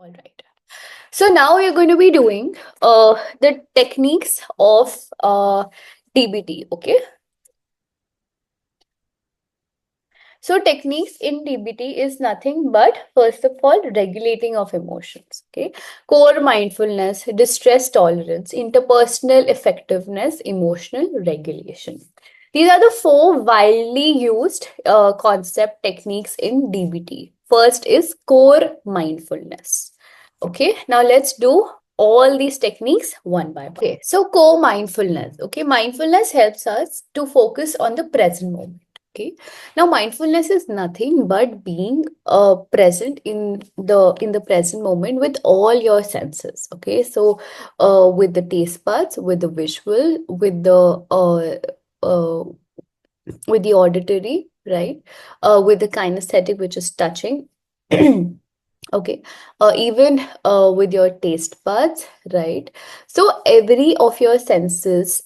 All right. So now we're going to be doing the techniques of DBT. Okay. So techniques in DBT is nothing but, first of all, regulating of emotions. Okay. Core mindfulness, distress tolerance, interpersonal effectiveness, emotional regulation. These are the four widely used concept techniques in DBT. First is core mindfulness. Okay, now let's do all these techniques one by one. Okay, so core mindfulness. Okay, mindfulness helps us to focus on the present moment. Okay, now mindfulness is nothing but being present in the present moment with all your senses. Okay, so with the taste buds, with the visual, uh, with the auditory, right? With the kinesthetic, which is touching. Okay, even with your taste buds, right? So every of your senses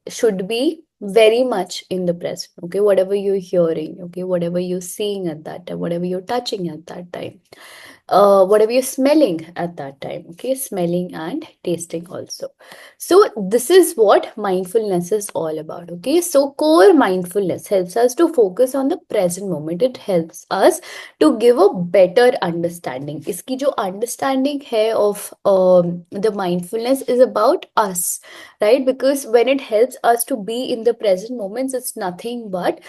should be very much in the present. Okay, whatever you're hearing, okay, whatever you're seeing at that time, whatever you're touching at that time, whatever you're smelling at that time. Okay, smelling and tasting also. So this is what mindfulness is all about. Okay, so core mindfulness helps us to focus on the present moment. It helps us to give a better understanding. Iski jo understanding hai of the mindfulness is about us, right? Because when it helps us to be in the present moments, it's nothing but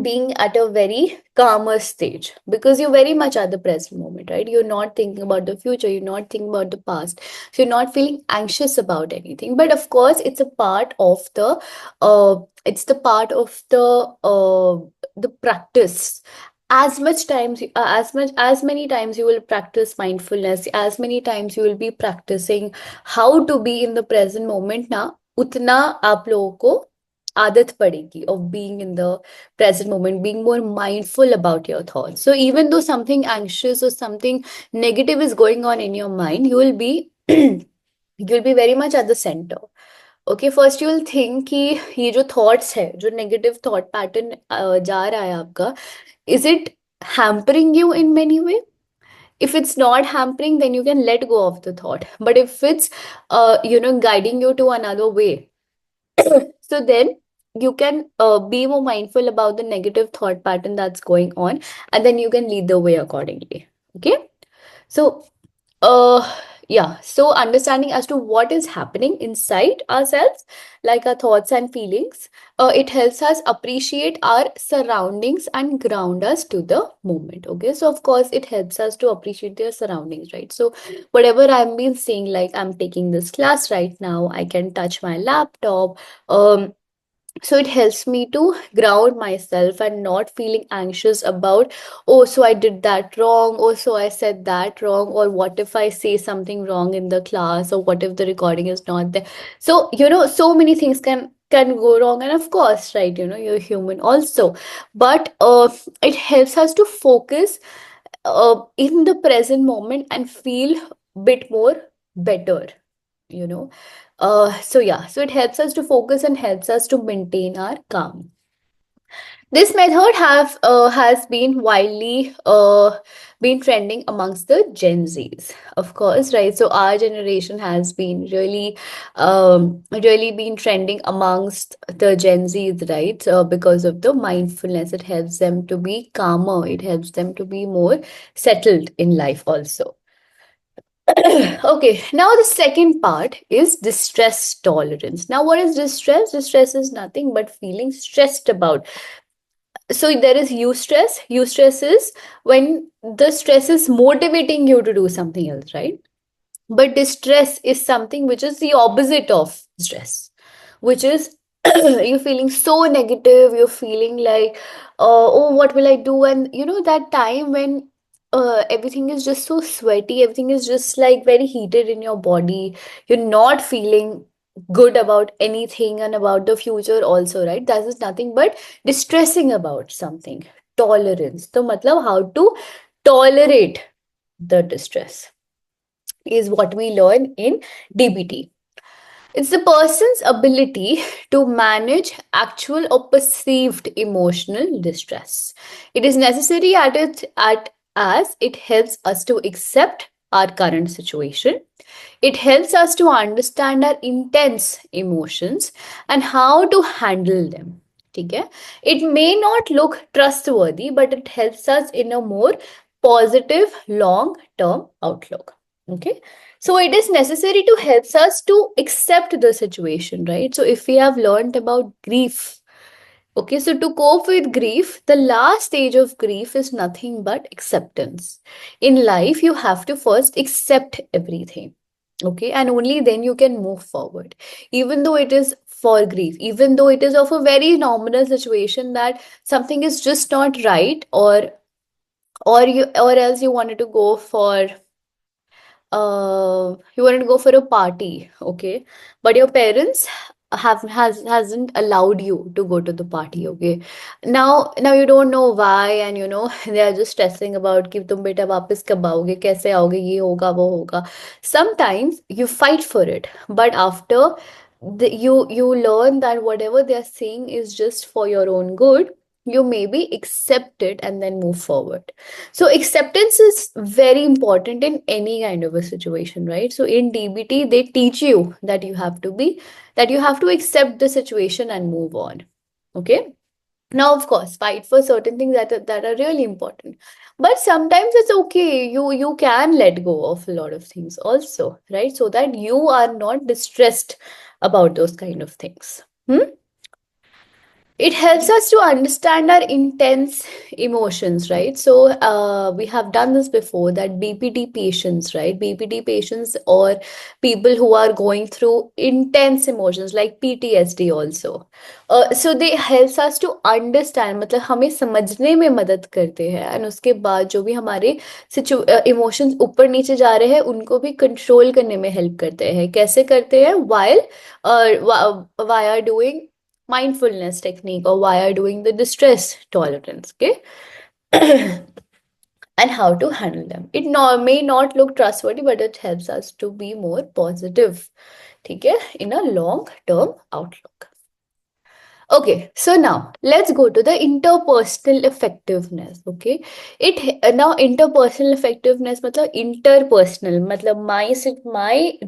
being at a very calmer stage, because you're very much at the present moment, right? You're not thinking about the future, you're not thinking about the past, so you're not feeling anxious about anything. But of course, it's a part of the it's the part of the practice. As much times as many times you will practice mindfulness, as many times you will be practicing how to be in the present moment, na utna आप लोगों को आदत पड़ेगी of being in the present moment, being more mindful about your thoughts. So even though something anxious or something negative is going on in your mind, you will be you'll be very much at the center. Okay, first you will think कि ये जो thoughts है, जो negative thought pattern जा रहा है आपका, is it hampering you in many way? If it's not hampering, then you can let go of the thought. But if it's guiding you to another way, so then you can be more mindful about the negative thought pattern that's going on, and then you can lead the way accordingly. Okay, so yeah, so understanding as to what is happening inside ourselves, like our thoughts and feelings, it helps us appreciate our surroundings and ground us to the moment. Okay, so of course it helps us to appreciate their surroundings, right? So whatever I've been saying, like I'm taking this class right now, I can touch my laptop. So it helps me to ground myself and not feeling anxious about, oh, so I did that wrong, oh, so I said that wrong, or what if I say something wrong in the class, or what if the recording is not there. So so many things can go wrong, and of course, right, you're human also. But it helps us to focus in the present moment and feel bit more better, you know so yeah, so it helps us to focus and helps us to maintain our calm. This method has been widely been trending amongst the Gen Zs, of course, right? So our generation has been really been trending amongst the Gen Zs, right? Because of the mindfulness, it helps them to be calmer, it helps them to be more settled in life also. Okay, now the second part is distress tolerance. Now, what is distress? Distress is nothing but feeling stressed about. So there is eustress. Eustress is when the stress is motivating you to do something else, right? But distress is something which is the opposite of stress, which is you're feeling so negative, you're feeling like, oh, what will I do? And that time when everything is just so sweaty, everything is just like very heated in your body, you're not feeling good about anything and about the future also, right? That is nothing but distressing about something. Tolerance. So, matlab, how to tolerate the distress is what we learn in DBT. It's the person's ability to manage actual or perceived emotional distress. It is necessary at as it helps us to accept our current situation. It helps us to understand our intense emotions and how to handle them. ठीक है? It may not look trustworthy, but it helps us in a more positive long-term outlook. Okay? So it is necessary to help us to accept the situation, right? So if we have learned about grief, okay, so to cope with grief, the last stage of grief is nothing but acceptance. In life, you have to first accept everything, okay, and only then you can move forward. Even though it is for grief, even though it is of a very nominal situation that something is just not right, or else you wanted to go for you wanted to go for a party, okay, but your parents hasn't allowed you to go to the party, okay. Now you don't know why, and they are just stressing about कि तुम बेटा वापस कब आओगे, कैसे आओगे, ये होगा वो होगा. Sometimes you fight for it, but after you learn that whatever they are saying is just for your own good. You maybe accept it and then move forward. So acceptance is very important in any kind of a situation, right? So in DBT, they teach you that you have to accept the situation and move on. Okay. Now, of course, fight for certain things that are really important. But sometimes it's okay. You can let go of a lot of things also, right? So that you are not distressed about those kind of things. Hmm? It helps us to understand our intense emotions, right? So we have done this before, that BPT patients, right? BPT patients or people who are going through intense emotions like PTSD also. So they helps us to understand, मतलब हमें समझने में मदद करते हैं, and उसके बाद जो भी हमारे इमोशंस ऊपर नीचे जा रहे हैं उनको भी कंट्रोल करने में हेल्प करते हैं. कैसे करते हैं? While doing mindfulness technique, or why are doing the distress tolerance, okay. And how to handle them. It may not look trustworthy, but it helps us to be more positive, okay, in a long term outlook. Okay, so now let's go to the interpersonal effectiveness. Okay, now interpersonal effectiveness, matlab interpersonal, matlab my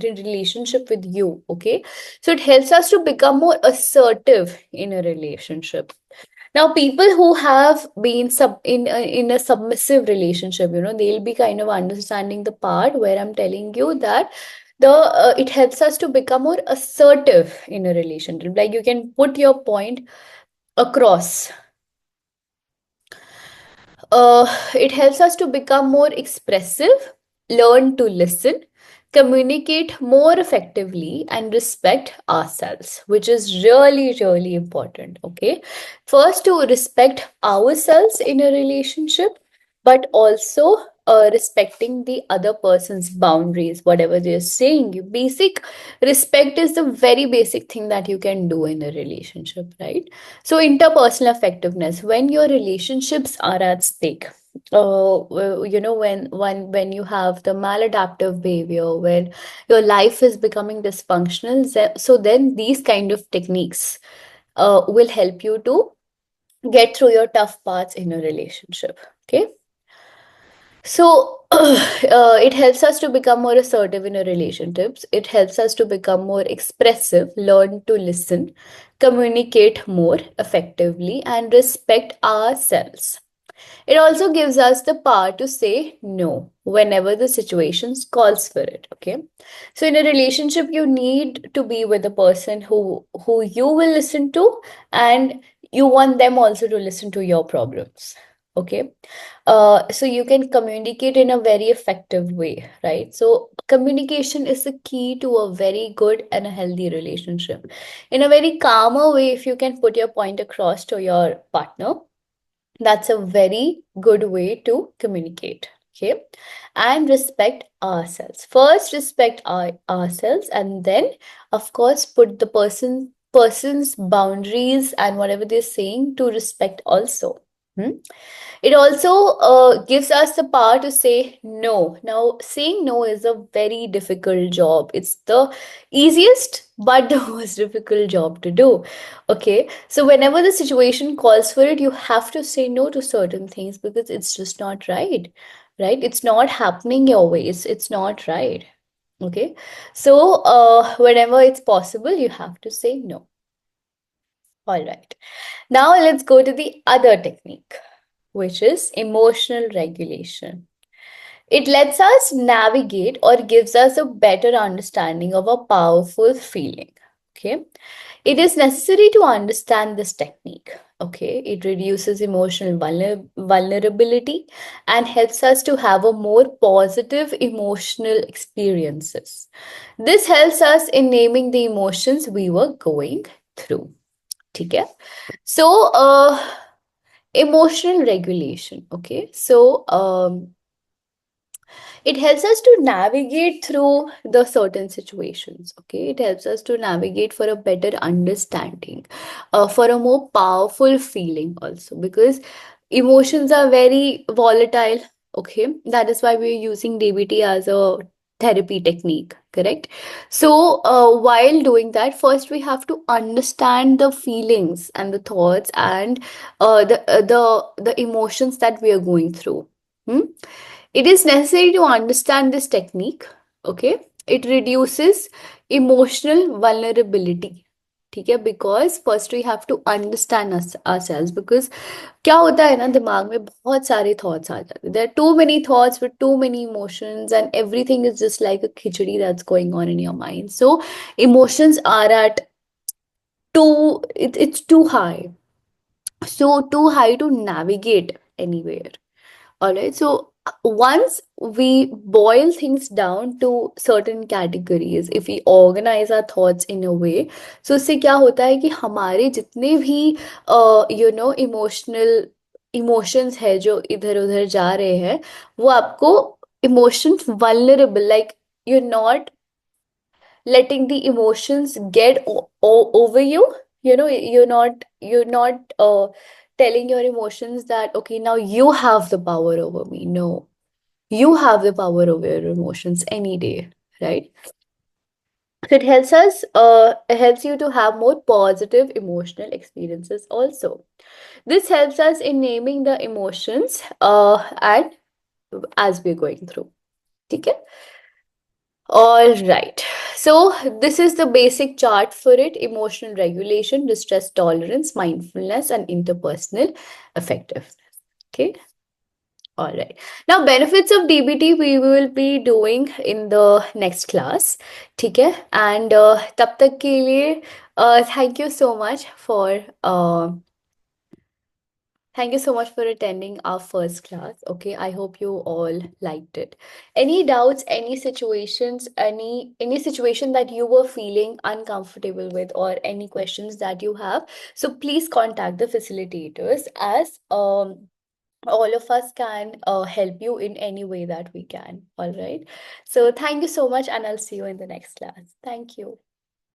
relationship with you. Okay, so it helps us to become more assertive in a relationship. Now, people who have been in a submissive relationship, they'll be kind of understanding the part where I'm telling you that it helps us to become more assertive in a relationship. Like you can put your point across. It helps us to become more expressive, learn to listen, communicate more effectively, and respect ourselves, which is really, really important. Okay. First, to respect ourselves in a relationship, but also respecting the other person's boundaries, whatever they're saying. Basic respect is the very basic thing that you can do in a relationship, right? So interpersonal effectiveness, when your relationships are at stake, when you have the maladaptive behavior, when your life is becoming dysfunctional, so then these kind of techniques will help you to get through your tough parts in a relationship. Okay. So it helps us to become more assertive in our relationships. It helps us to become more expressive, learn to listen, communicate more effectively, and respect ourselves. It also gives us the power to say no whenever the situation calls for it. Okay. So in a relationship, you need to be with a person who you will listen to, and you want them also to listen to your problems. Okay. So you can communicate in a very effective way, right? So communication is the key to a very good and a healthy relationship. In a very calmer way, if you can put your point across to your partner, that's a very good way to communicate. Okay. And respect ourselves. First, respect ourselves, and then, of course, put the person's boundaries and whatever they're saying to respect also. Hmm? It also gives us the power to say no. Now, saying no is a very difficult job. It's the easiest but the most difficult job to do. Okay, so whenever the situation calls for it, you have to say no to certain things because it's just not right. Right? It's not happening your way. It's not right. Okay, so whenever it's possible, you have to say no. All right. Now let's go to the other technique, which is emotional regulation. It lets us navigate or gives us a better understanding of a powerful feeling. Okay. It is necessary to understand this technique. Okay. It reduces emotional vulnerability and helps us to have a more positive emotional experiences. This helps us in naming the emotions we were going through. ठीक है? So, emotional regulation. Okay. So, it helps us to navigate through the certain situations. Okay. It helps us to navigate for a better understanding, for a more powerful feeling also, because emotions are very volatile. Okay. That is why we're using DBT as a therapy technique, correct? So, while doing that, first we have to understand the feelings and the thoughts and the emotions that we are going through. Hmm? It is necessary to understand this technique. Okay, it reduces emotional vulnerability. ठीक है, because first we have to understand ourselves, because क्या होता है ना, दिमाग में बहुत सारे thoughts आ जाते हैं. There are too many thoughts with too many emotions and everything is just like a khichdi that's going on in your mind. So emotions are at it's too high. So too high to navigate anywhere. All right. So once we boil things down to certain categories, if we organize our thoughts in a way, so उससे क्या होता है कि हमारे जितने भी emotional emotions है जो इधर उधर जा रहे हैं, वो आपको emotions vulnerable, like you're not letting the emotions get over you. You're not telling your emotions that okay, now you have the power over me. No, you have the power over your emotions any day, right? So it helps you to have more positive emotional experiences also. This helps us in naming the emotions and as we're going through. Okay. All right. So this is the basic chart for it: emotional regulation, distress tolerance, mindfulness, and interpersonal effectiveness. Okay. All right. Now, benefits of DBT we will be doing in the next class. ठीक है? And तब तक के लिए thank you so much for thank you so much for attending our first class. Okay, I hope you all liked it. Any doubts, any situations, any situation that you were feeling uncomfortable with, or any questions that you have, so please contact the facilitators, as all of us can help you in any way that we can. All right. So thank you so much, and I'll see you in the next class. Thank you.